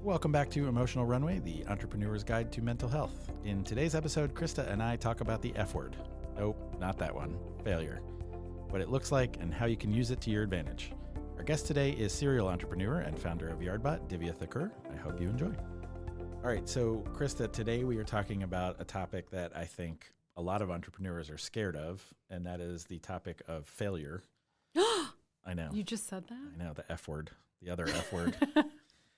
Welcome back to Emotional Runway, the entrepreneur's guide to mental health. In today's episode, Krista and I talk about the F word. Nope, not that one. Failure. What it looks like and how you can use it to your advantage. Our guest today is serial entrepreneur and founder of YardBot, Divya Thakur. I hope you enjoy. All right, so Krista, today we are talking about a topic that I think a lot of entrepreneurs are scared of, and that is the topic of failure. I know. You just said that? I know, the F word, the other F word.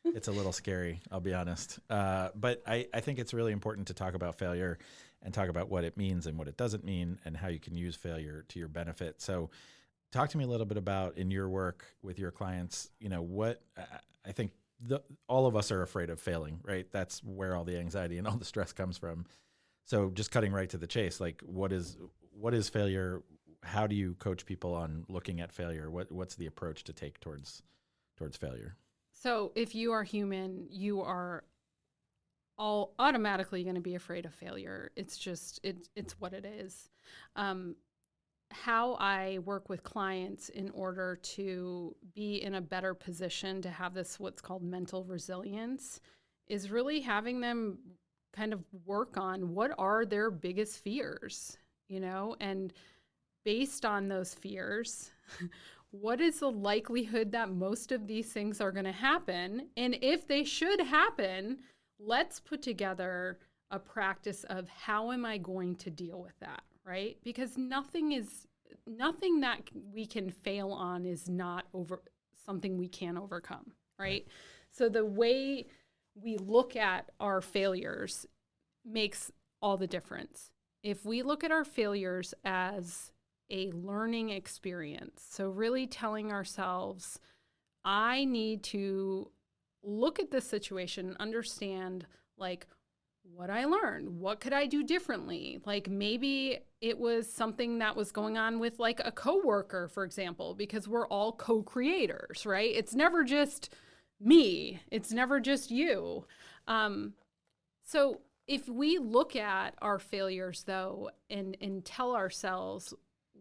It's a little scary, I'll be honest. But I think it's really important to talk about failure and talk about what it means and what it doesn't mean and how you can use failure to your benefit. So talk to me a little bit about, in your work with your clients, what I think all of us are afraid of failing, right? That's where all the anxiety and all the stress comes from. So just cutting right to the chase, like what is failure? How do you coach people on looking at failure? What's the approach to take towards failure? So if you are human, you are all automatically going to be afraid of failure. It's just, it's what it is. How I work with clients in order to be in a better position to have this, what's called mental resilience, is really having them kind of work on what are their biggest fears, and based on those fears, what is the likelihood that most of these things are going to happen? And if they should happen, let's put together a practice of how am I going to deal with that, right? Because nothing that we can fail on is not something we can overcome, right? So the way we look at our failures makes all the difference. If we look at our failures as a learning experience. So really telling ourselves, I need to look at this situation, understand like what I learned, what could I do differently? Like maybe it was something that was going on with like a coworker, for example, because we're all co-creators, right? It's never just me. It's never just you. So if we look at our failures though, and tell ourselves,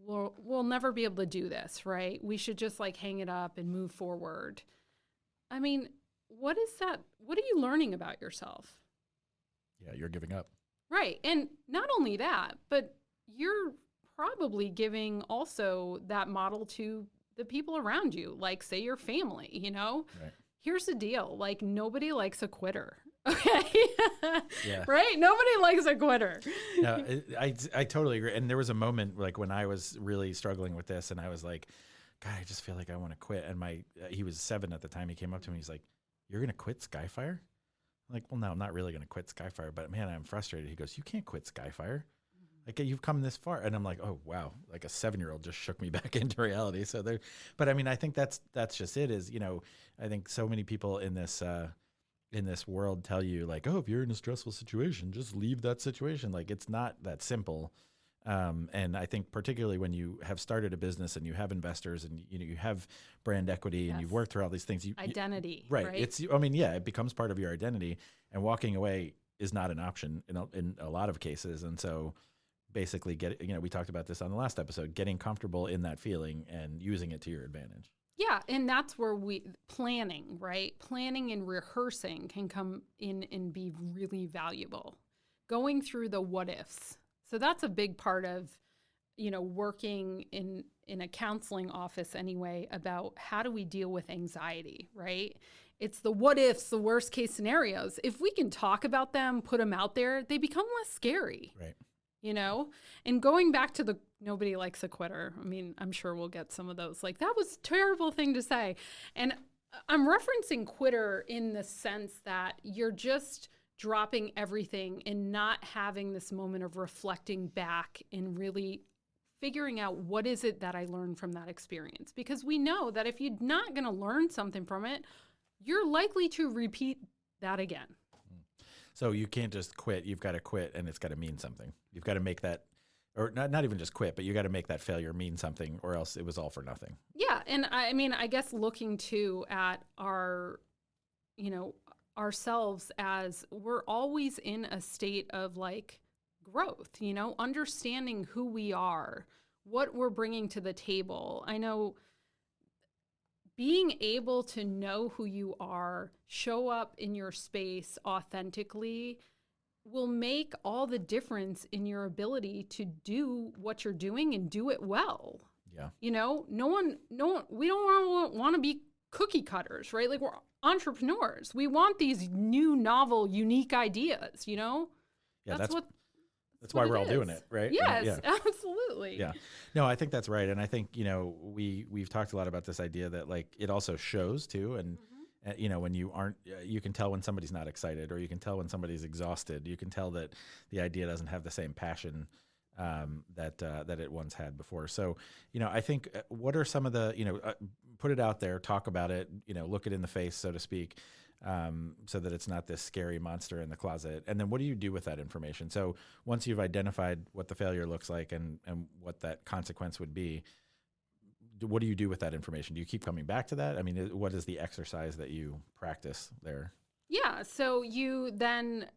we'll never be able to do this, right? We should just like hang it up and move forward. I mean, what is that? What are you learning about yourself? Yeah, you're giving up. Right. And not only that, but you're probably giving also that model to the people around you, like say your family, Right. Here's the deal. Like nobody likes a quitter. Okay. Yeah. Right? Nobody likes a quitter. No, I totally agree. And there was a moment like when I was really struggling with this and I was like, God, I just feel like I want to quit. And he was 7 at the time. He came up to me. He's like, you're going to quit Skyfire? I'm like, well, no, I'm not really going to quit Skyfire, but man, I'm frustrated. He goes, you can't quit Skyfire. Like you've come this far. And I'm like, oh, wow. Like a 7-year-old just shook me back into reality. So but I mean, I think that's just it is, I think so many people in this world tell you like, oh, if you're in a stressful situation, just leave that situation. Like it's not that simple. And I think particularly when you have started a business and you have investors and you have brand equity and you've worked through all these things, identity, right? It becomes part of your identity, and walking away is not an option in a lot of cases. And so basically we talked about this on the last episode, getting comfortable in that feeling and using it to your advantage. Yeah, and that's where planning, right? Planning and rehearsing can come in and be really valuable. Going through the what ifs. So that's a big part of, working in a counseling office anyway, about how do we deal with anxiety, right? It's the what ifs, the worst case scenarios. If we can talk about them, put them out there, they become less scary. Right. And going back to the nobody likes a quitter. I mean, I'm sure we'll get some of those. Like, that was a terrible thing to say. And I'm referencing quitter in the sense that you're just dropping everything and not having this moment of reflecting back and really figuring out what is it that I learned from that experience. Because we know that if you're not going to learn something from it, you're likely to repeat that again. So you can't just quit. You've got to quit, and it's got to mean something. You've got to make that, or not even just quit, but you got to make that failure mean something, or else it was all for nothing. Yeah, and I mean, I guess looking too at our, ourselves as we're always in a state of like growth, understanding who we are, what we're bringing to the table. I know being able to know who you are, show up in your space authentically will make all the difference in your ability to do what you're doing and do it well. Yeah. You know, no one, we don't want to be cookie cutters, right? Like, we're entrepreneurs. We want these new, novel, unique ideas, you know? Yeah, That's that's why we're all doing it, right? Yes, Yeah. absolutely. Yeah. No, I think that's right. And I think, we've talked a lot about this idea that like it also shows too. And, when you aren't, you can tell when somebody's not excited, or you can tell when somebody's exhausted. You can tell that the idea doesn't have the same passion that it once had before. So, I think what are some of the, put it out there, talk about it, look it in the face, so to speak, so that it's not this scary monster in the closet. And then what do you do with that information? So once you've identified what the failure looks like and what that consequence would be, what do you do with that information? Do you keep coming back to that? I mean, what is the exercise that you practice there? Yeah. So you then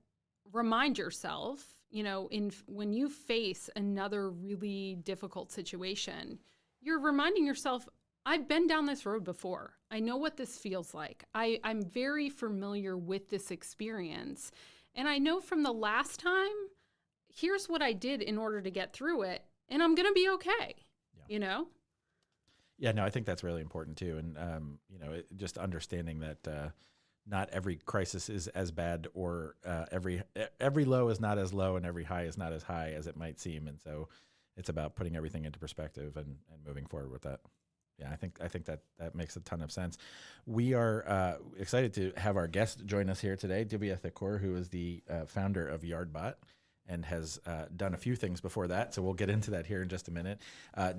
remind yourself, when you face another really difficult situation, you're reminding yourself, I've been down this road before. I know what this feels like. I'm very familiar with this experience. And I know from the last time, here's what I did in order to get through it. And I'm going to be okay, Yeah, no, I think that's really important too. And, just understanding that not every crisis is as bad, or every low is not as low and every high is not as high as it might seem. And so it's about putting everything into perspective and moving forward with that. Yeah, I think that makes a ton of sense. We are excited to have our guest join us here today, Divya Thakur, who is the founder of YardBot and has done a few things before that. So we'll get into that here in just a minute.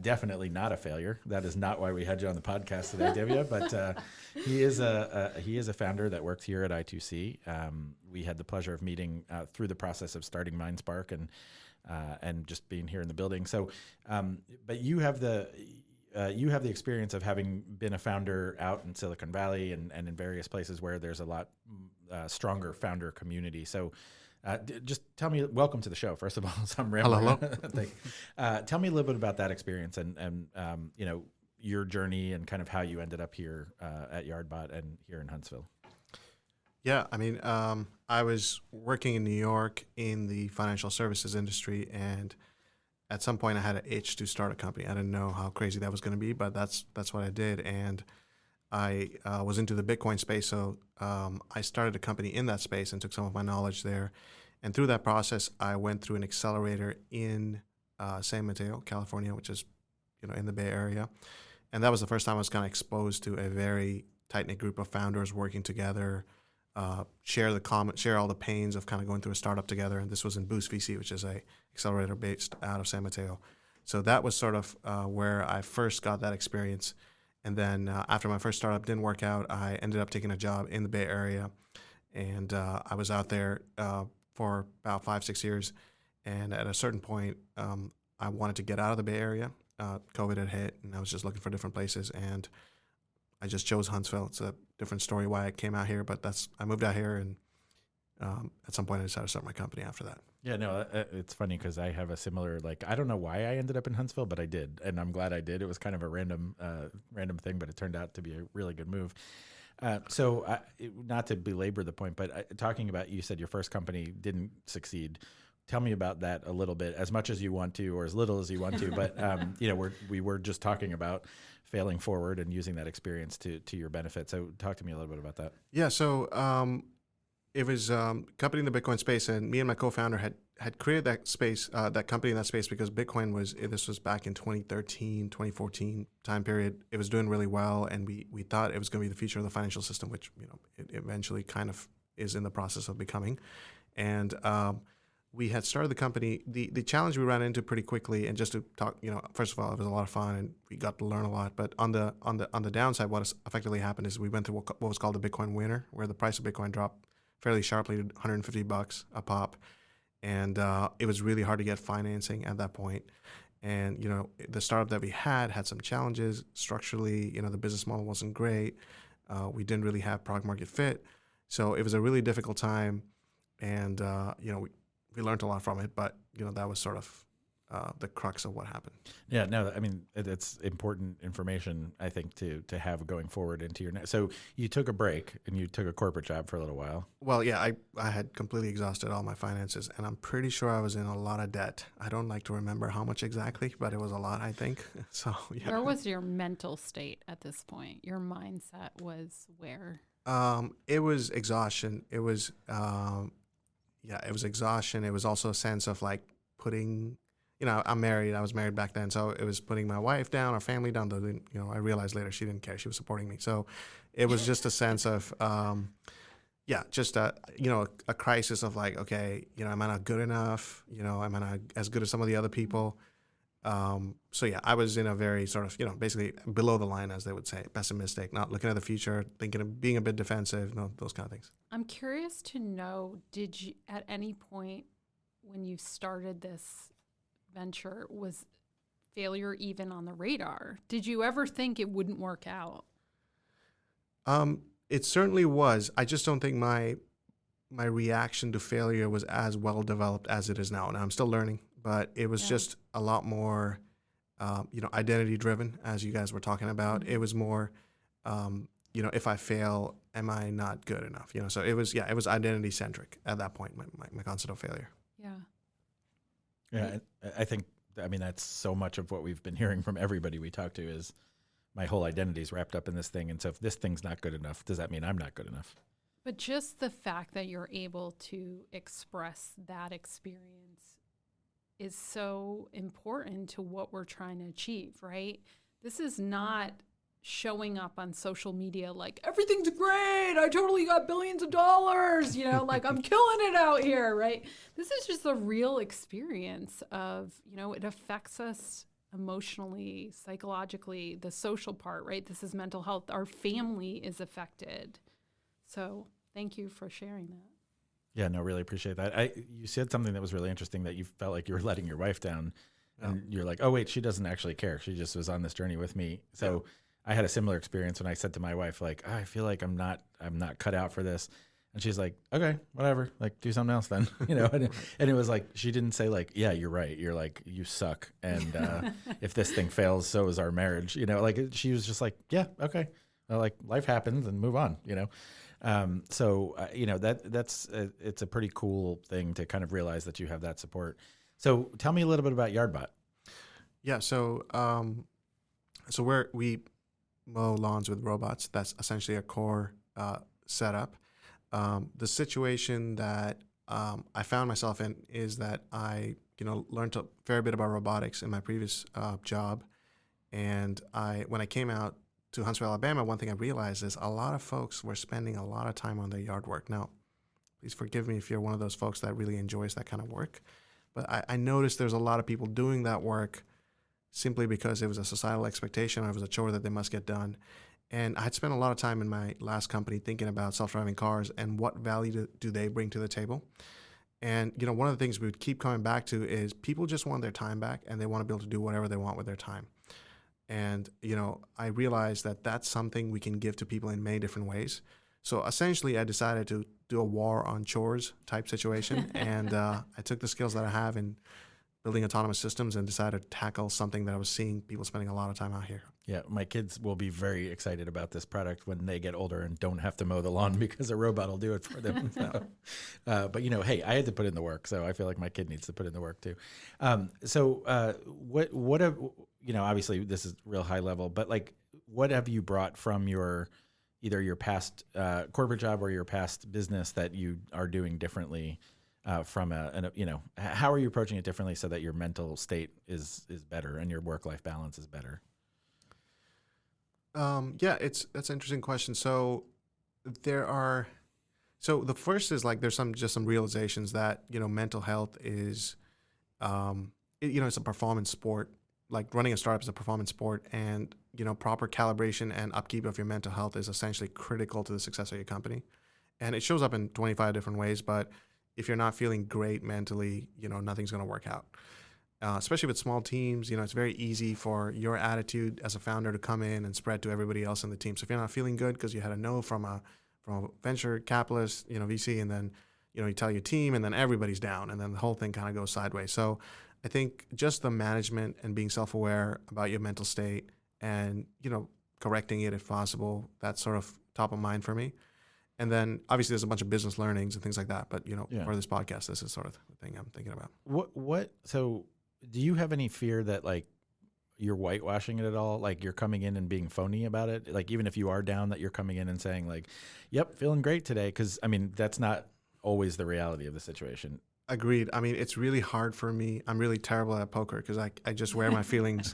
Definitely not a failure. That is not why we had you on the podcast today, Divya. But he is a founder that works here at I2C. We had the pleasure of meeting through the process of starting MindSpark and just being here in the building. So, but you have the experience of having been a founder out in Silicon Valley and in various places where there's a lot stronger founder community. So just tell me, welcome to the show, first of all. So I'm Hello. Tell me a little bit about that experience and your journey and kind of how you ended up here at YardBot and here in Huntsville. Yeah, I mean, I was working in New York in the financial services industry, and at some point I had an itch to start a company. I didn't know how crazy that was going to be, but that's what I did. And I was into the Bitcoin space, so I started a company in that space and took some of my knowledge there. And through that process, I went through an accelerator in San Mateo, California, which is in the Bay Area. And that was the first time I was kind of exposed to a very tight-knit group of founders working together, share all the pains of kind of going through a startup together. And this was in Boost VC, which is a accelerator based out of San Mateo. So that was sort of where I first got that experience. And then after my first startup didn't work out, I ended up taking a job in the Bay Area. And I was out there for about 5-6 years. And at a certain point, I wanted to get out of the Bay Area. COVID had hit, and I was just looking for different places. And I just chose Huntsville. It's a different story why I came out here, but I moved out here, and at some point I decided to start my company after that. Yeah, no, it's funny because I have a similar, I don't know why I ended up in Huntsville, but I did, and I'm glad I did. It was kind of a random thing, but it turned out to be a really good move. So not to belabor the point, but talking about, you said your first company didn't succeed. Tell me about that a little bit, as much as you want to, or as little as you want to. But we were just talking about failing forward and using that experience to your benefit. So talk to me a little bit about that. Yeah. So it was a company in the Bitcoin space, and me and my co-founder had created that space, that company in that space, because Bitcoin this was back in 2013, 2014 time period. It was doing really well, and we thought it was going to be the future of the financial system, which it eventually kind of is in the process of becoming. And we had started the company. The challenge we ran into pretty quickly, and just to talk, first of all, it was a lot of fun and we got to learn a lot. But on the downside, what effectively happened is we went through what was called the Bitcoin winter, where the price of Bitcoin dropped fairly sharply to $150 a pop, and it was really hard to get financing at that point. And the startup that we had some challenges structurally. The business model wasn't great. We didn't really have product market fit, so it was a really difficult time. And we learned a lot from it, but that was sort of the crux of what happened. Yeah, no, I mean, it's important information, I think, to have going forward into your next. So you took a break and you took a corporate job for a little while. Well, yeah, I had completely exhausted all my finances, and I'm pretty sure I was in a lot of debt. I don't like to remember how much exactly, but it was a lot, I think. So, yeah. Where was your mental state at this point? Your mindset was where? It was exhaustion. It was, it was exhaustion. It was also a sense of like putting, I'm married. I was married back then. So it was putting my wife down, our family down. Though, I realized later she didn't care. She was supporting me. So it was just a sense of, just a crisis of like, okay, am I not good enough? Am I not as good as some of the other people? I was in a very sort of, basically below the line, as they would say, pessimistic, not looking at the future, thinking of being a bit defensive, those kind of things. I'm curious to know, did you, at any point when you started this venture, was failure even on the radar? Did you ever think it wouldn't work out? It certainly was. I just don't think my reaction to failure was as well developed as it is now. Now I'm still learning, but it was just a lot more, identity driven, as you guys were talking about. Mm-hmm. It was more, if I fail, am I not good enough? So it was identity centric at that point, my concept of failure. Yeah. Yeah. I think, that's so much of what we've been hearing from everybody we talk to is my whole identity is wrapped up in this thing. And so if this thing's not good enough, does that mean I'm not good enough? But just the fact that you're able to express that experience is so important to what we're trying to achieve, right? This is not showing up on social media like, everything's great, I totally got billions of dollars, like I'm killing it out here, right? This is just a real experience of, it affects us emotionally, psychologically, the social part, right? This is mental health. Our family is affected. So thank you for sharing that. Yeah, no, really appreciate that. You said something that was really interesting, that you felt like you were letting your wife down, and you're like, oh wait, she doesn't actually care. She just was on this journey with me. So I had a similar experience when I said to my wife, like, I feel like I'm not cut out for this. And she's like, okay, whatever, like do something else then, and it was like, she didn't say like, yeah, you're right. You're like, you suck. And if this thing fails, so is our marriage, like she was just like, yeah, okay. Well, like life happens and move on, it's a pretty cool thing to kind of realize that you have that support. So tell me a little bit about YardBot. Yeah. So we mow lawns with robots. That's essentially a core setup. The situation that I found myself in is that I, learned a fair bit about robotics in my previous job. And when I came out to Huntsville, Alabama, one thing I realized is a lot of folks were spending a lot of time on their yard work. Now, please forgive me if you're one of those folks that really enjoys that kind of work. But I noticed there's a lot of people doing that work simply because it was a societal expectation or it was a chore that they must get done. And I had spent a lot of time in my last company thinking about self-driving cars and what value do they bring to the table. And, one of the things we would keep coming back to is people just want their time back and they want to be able to do whatever they want with their time. And, I realized that that's something we can give to people in many different ways. So essentially, I decided to do a war on chores type situation. And I took the skills that I have in building autonomous systems and decided to tackle something that I was seeing people spending a lot of time out here. Yeah, my kids will be very excited about this product when they get older and don't have to mow the lawn because a robot will do it for them. So, but hey, I had to put in the work, so I feel like my kid needs to put in the work too. What have, obviously this is real high level, but like, what have you brought from either your past corporate job or your past business that you are doing differently? How are you approaching it differently so that your mental state is better and your work-life balance is better? That's an interesting question. So the first is like, there's some realizations that, mental health is, it's a performance sport. Like running a startup is a performance sport, and, proper calibration and upkeep of your mental health is essentially critical to the success of your company. And it shows up in 25 different ways, but if you're not feeling great mentally, nothing's going to work out. Especially with small teams, it's very easy for your attitude as a founder to come in and spread to everybody else in the team. So if you're not feeling good because you had a no from a venture capitalist, VC, and then, you tell your team, and then everybody's down, and then the whole thing kind of goes sideways. So I think just the management and being self-aware about your mental state and, correcting it if possible, that's sort of top of mind for me. And then obviously there's a bunch of business learnings and things like that. But, Yeah. for this podcast, this is sort of the thing I'm thinking about. So do you have any fear that like you're whitewashing it at all? Like you're coming in and being phony about it? Like even if you are down, that you're coming in and saying like, yep, feeling great today. Cause I mean, that's not always the reality of the situation. Agreed. I mean, it's really hard for me. I'm really terrible at poker because I just wear my feelings,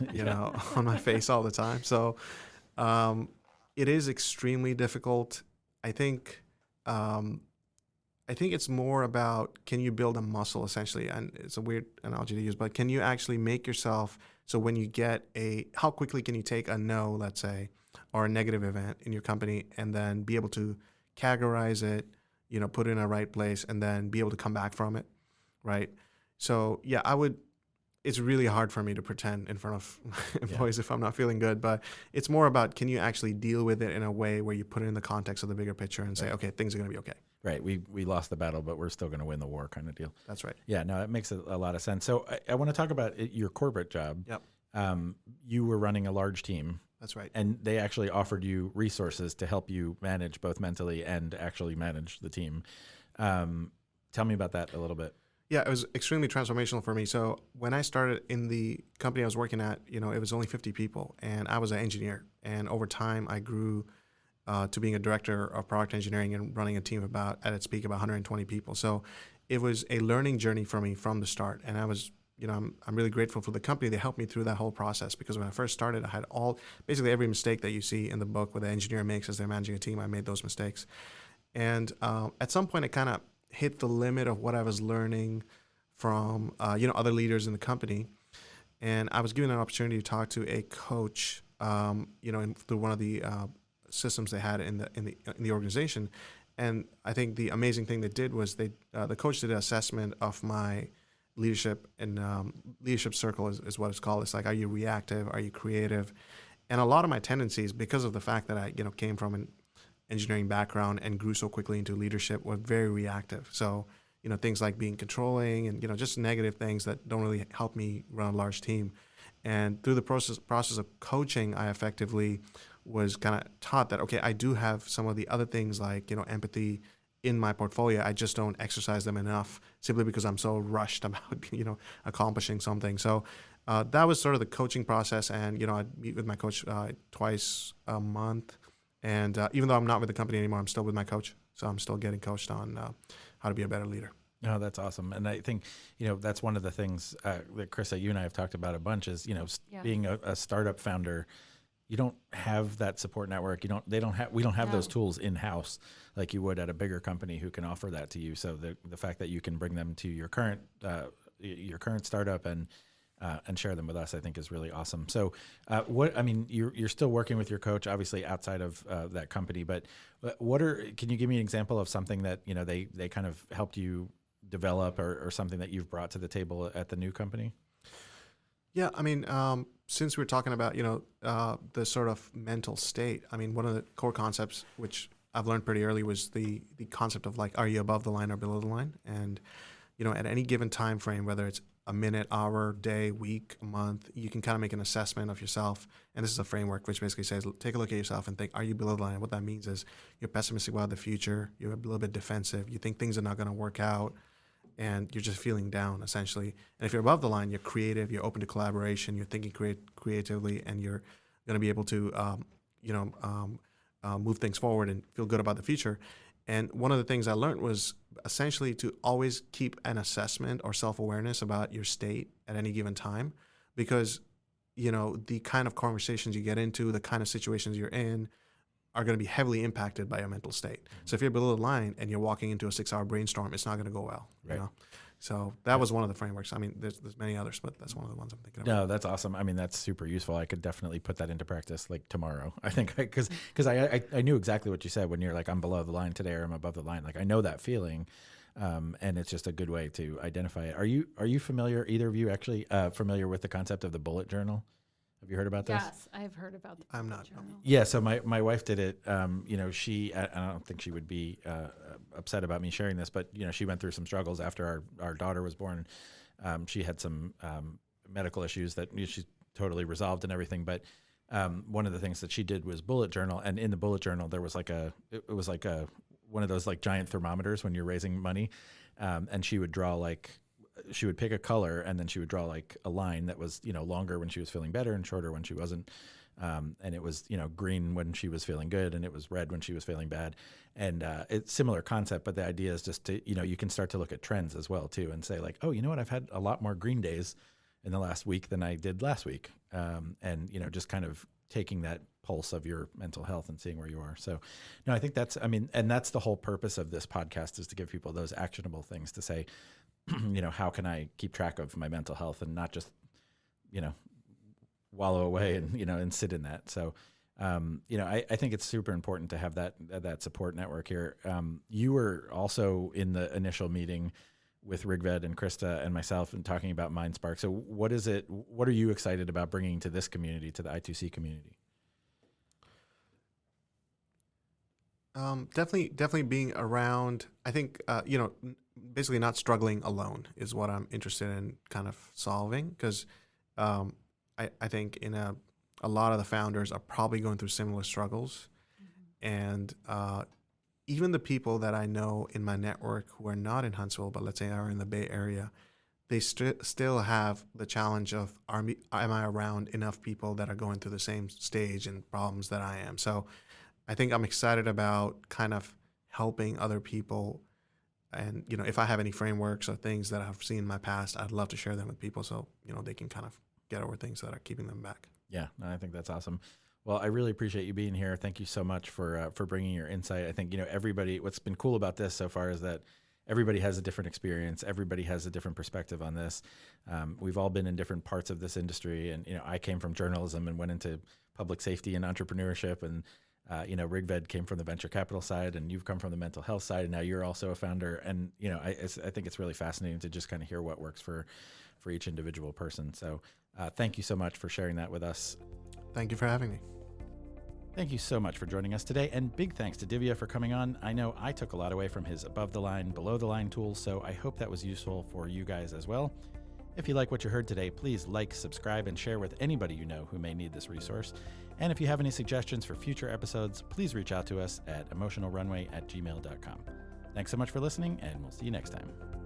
on my face all the time. So it is extremely difficult. I think it's more about, can you build a muscle essentially? And it's a weird analogy to use, but can you actually make yourself, so when you get how quickly can you take a no, let's say, or a negative event in your company and then be able to categorize it, put it in a right place and then be able to come back from it, right? So yeah, it's really hard for me to pretend in front of employees if I'm not feeling good, but it's more about, can you actually deal with it in a way where you put it in the context of the bigger picture and say, okay, things are going to be okay. Right. We lost the battle, but we're still going to win the war kind of deal. That's right. Yeah, no, it makes a lot of sense. So I want to talk about your corporate job. Yep. You were running a large team. That's right. And they actually offered you resources to help you manage both mentally and actually manage the team. Tell me about that a little bit. Yeah, it was extremely transformational for me. So when I started in the company I was working at, it was only 50 people, and I was an engineer. And over time, I grew to being a director of product engineering and running a team of at its peak, about 120 people. So it was a learning journey for me from the start. And I was, I'm really grateful for the company. They helped me through that whole process, because when I first started, I had basically every mistake that you see in the book where the engineer makes as they're managing a team. I made those mistakes. And at some point, it kind of hit the limit of what I was learning from, other leaders in the company. And I was given an opportunity to talk to a coach, through one of the systems they had in the organization. And I think the amazing thing they did was the coach did an assessment of my leadership, and leadership circle is what it's called. It's like, are you reactive? Are you creative? And a lot of my tendencies, because of the fact that I, came from an engineering background and grew so quickly into leadership, were very reactive. So, things like being controlling and, just negative things that don't really help me run a large team. And through the process of coaching, I effectively was kind of taught that, okay, I do have some of the other things like, empathy in my portfolio. I just don't exercise them enough, simply because I'm so rushed about, accomplishing something. So that was sort of the coaching process. And, I'd meet with my coach twice a month. And even though I'm not with the company anymore, I'm still with my coach. So I'm still getting coached on how to be a better leader. Oh, that's awesome. And I think, that's one of the things that Krista, you and I have talked about a bunch is, being a startup founder, you don't have that support network. We don't have those tools in-house like you would at a bigger company who can offer that to you. So the fact that you can bring them to your current startup and share them with us, I think is really awesome. So you're still working with your coach, obviously outside of that company, but can you give me an example of something that, they kind of helped you develop, or something that you've brought to the table at the new company? Yeah, since we're talking about, the sort of mental state, one of the core concepts, which I've learned pretty early, was the concept of like, are you above the line or below the line? And, at any given time frame, whether it's a minute, hour, day, week, a month, you can kind of make an assessment of yourself. And this is a framework which basically says, take a look at yourself and think, are you below the line? What that means is you're pessimistic about the future. You're a little bit defensive. You think things are not going to work out, and you're just feeling down, essentially. And if you're above the line, you're creative, you're open to collaboration, you're thinking creatively, and you're going to be able to, move things forward and feel good about the future. And one of the things I learned was essentially to always keep an assessment or self-awareness about your state at any given time, because, the kind of conversations you get into, the kind of situations you're in, are going to be heavily impacted by your mental state. So if you're below the line and you're walking into a 6-hour brainstorm, it's not going to go well. Right. So that was one of the frameworks. There's many others, but that's one of the ones I'm thinking about. No, that's awesome. That's super useful. I could definitely put that into practice like tomorrow. I think because I knew exactly what you said when you're like, I'm below the line today or I'm above the line. Like I know that feeling, and it's just a good way to identify it. Are you familiar, either of you actually familiar with the concept of the bullet journal? Have you heard about this? Yes, I've heard about the I'm not. journal. Yeah, so my wife did it. I don't think she would be upset about me sharing this, but she went through some struggles after our daughter was born, She had some medical issues that she's totally resolved and everything. But one of the things that she did was bullet journal. And in the bullet journal, there was it was like one of those like giant thermometers when you're raising money. And she would draw she would pick a color, and then she would draw like a line that was, longer when she was feeling better and shorter when she wasn't. And it was, green when she was feeling good, and it was red when she was feeling bad. And it's similar concept, but the idea is just to, you can start to look at trends as well too, and say like, oh, you know what? I've had a lot more green days in the last week than I did last week. And, just kind of taking that pulse of your mental health and seeing where you are. So no, I think that's the whole purpose of this podcast, is to give people those actionable things to say, how can I keep track of my mental health and not just, wallow away and, and sit in that. So, I think it's super important to have that support network here. You were also in the initial meeting with Rigved and Krista and myself and talking about MindSpark. So what are you excited about bringing to this community, to the I2C community? Definitely being around. I think, basically not struggling alone is what I'm interested in kind of solving, because I think a lot of the founders are probably going through similar struggles. And even the people that I know in my network who are not in Huntsville, but let's say are in the Bay Area, they still have the challenge of, am I around enough people that are going through the same stage and problems that I am? So I think I'm excited about kind of helping other people. And, if I have any frameworks or things that I've seen in my past, I'd love to share them with people so, they can kind of get over things that are keeping them back. Yeah, I think that's awesome. Well, I really appreciate you being here. Thank you so much for bringing your insight. I think, everybody, what's been cool about this so far is that everybody has a different experience. Everybody has a different perspective on this. We've all been in different parts of this industry. And, I came from journalism and went into public safety and entrepreneurship. And, Rigved came from the venture capital side, and you've come from the mental health side. And now you're also a founder. And, I think it's really fascinating to just kind of hear what works for each individual person. So thank you so much for sharing that with us. Thank you for having me. Thank you so much for joining us today, and big thanks to Divya for coming on. I know I took a lot away from his above the line, below the line tools, so I hope that was useful for you guys as well. If you like what you heard today, please like, subscribe, and share with anybody you know who may need this resource. And if you have any suggestions for future episodes, please reach out to us at emotionalrunway@gmail.com. Thanks so much for listening, and we'll see you next time.